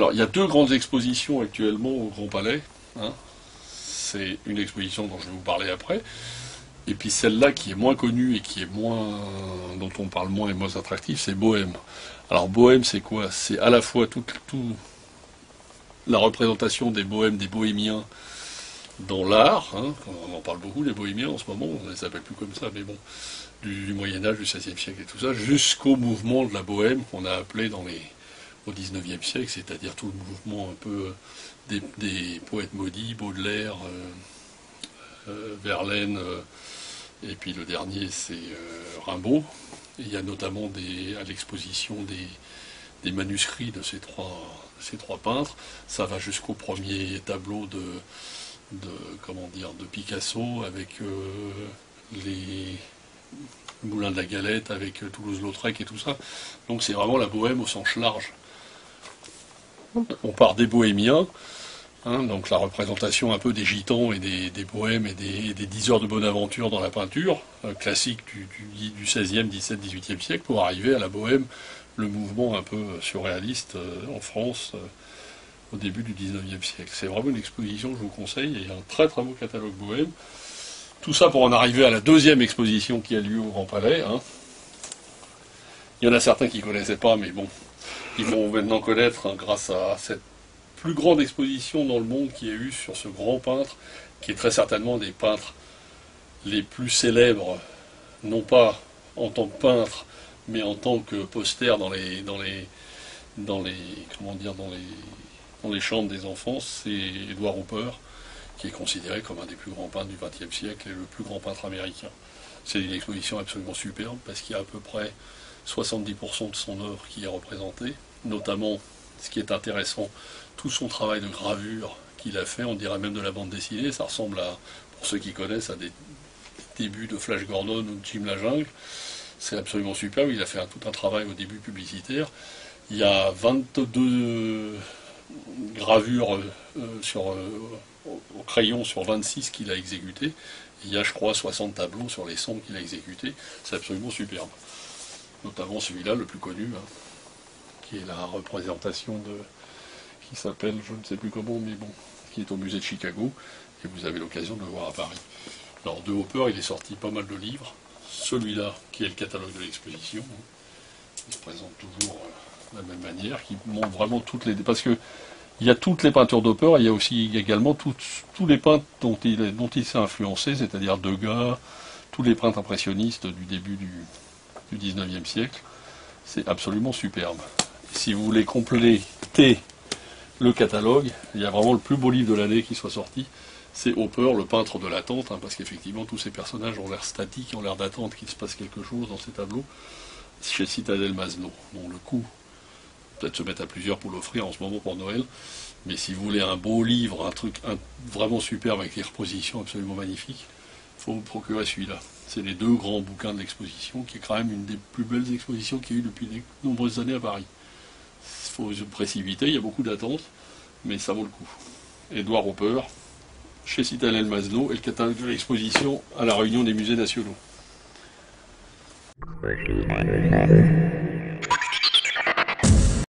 Alors, il y a deux grandes expositions actuellement au Grand Palais, hein. C'est une exposition dont je vais vous parler après, et puis celle-là qui est moins connue et qui est moins, dont on parle moins et moins attractive, c'est Bohème. Alors Bohème, c'est quoi? C'est à la fois la représentation des bohèmes, des bohémiens dans l'art, hein. On en parle beaucoup, les bohémiens en ce moment, on ne les appelle plus comme ça, mais bon, du Moyen-Âge, du XVIe siècle et tout ça, jusqu'au mouvement de la bohème qu'on a appelé au XIXe siècle, c'est-à-dire tout le mouvement un peu des poètes maudits, Baudelaire, Verlaine, et puis le dernier c'est Rimbaud. Et il y a notamment à l'exposition des manuscrits de ces trois peintres. Ça va jusqu'au premier tableau de Picasso avec les Moulins de la Galette, avec Toulouse-Lautrec et tout ça. Donc c'est vraiment la bohème au sens large. On part des bohémiens, hein, donc la représentation un peu des gitans et des bohèmes et des diseurs de bonne aventure dans la peinture, classique du XVIe, XVIIe, XVIIIe siècle, pour arriver à la bohème, le mouvement un peu surréaliste en France au début du XIXe siècle. C'est vraiment une exposition que je vous conseille, et un très très beau catalogue bohème. Tout ça pour en arriver à la deuxième exposition qui a lieu au Grand Palais, hein. Il y en a certains qui ne connaissaient pas, mais bon, ils vont maintenant connaître, hein, grâce à cette plus grande exposition dans le monde qui a eu sur ce grand peintre, qui est très certainement des peintres les plus célèbres, non pas en tant que peintre, mais en tant que poster dans les chambres des enfants. C'est Edward Hopper, qui est considéré comme un des plus grands peintres du XXe siècle et le plus grand peintre américain. C'est une exposition absolument superbe, parce qu'il y a à peu près 70% de son œuvre qui est représentée, notamment, ce qui est intéressant, tout son travail de gravure qu'il a fait, on dirait même de la bande dessinée, ça ressemble à, pour ceux qui connaissent, à des débuts de Flash Gordon ou de Jim la Jungle. C'est absolument superbe, il a fait tout un travail au début publicitaire. Il y a 22 gravures au crayon sur 26 qu'il a exécutées. Il y a, je crois, 60 tableaux sur les 100 qu'il a exécutés. C'est absolument superbe. Notamment celui-là, le plus connu, hein, qui est la représentation qui s'appelle, je ne sais plus comment, mais bon, qui est au musée de Chicago, et vous avez l'occasion de le voir à Paris. Alors, de Hopper, il est sorti pas mal de livres. Celui-là, qui est le catalogue de l'exposition, hein, il se présente toujours de la même manière, qui montre vraiment parce que il y a toutes les peintures d'Hopper, et il y a aussi également tous les peintres dont il s'est influencé, c'est-à-dire Degas, tous les peintres impressionnistes du début du XIXe siècle. C'est absolument superbe. Si vous voulez compléter le catalogue, il y a vraiment le plus beau livre de l'année qui soit sorti, c'est Hopper, le peintre de l'attente, hein, parce qu'effectivement tous ces personnages ont l'air statiques, ont l'air d'attendre qu'il se passe quelque chose dans ces tableaux, chez Citadel Masno, dont le coût peut-être se mettre à plusieurs pour l'offrir en ce moment pour Noël, mais si vous voulez un beau livre, un truc vraiment superbe avec des repositions absolument magnifiques, il faut vous procurer celui-là. C'est les deux grands bouquins de l'exposition, qui est quand même une des plus belles expositions qu'il y a eu depuis de nombreuses années à Paris. Il faut se précipiter, il y a beaucoup d'attentes, mais ça vaut le coup. Edward Hopper, chez Citadel Masno, et le catalogue de l'exposition à la réunion des musées nationaux.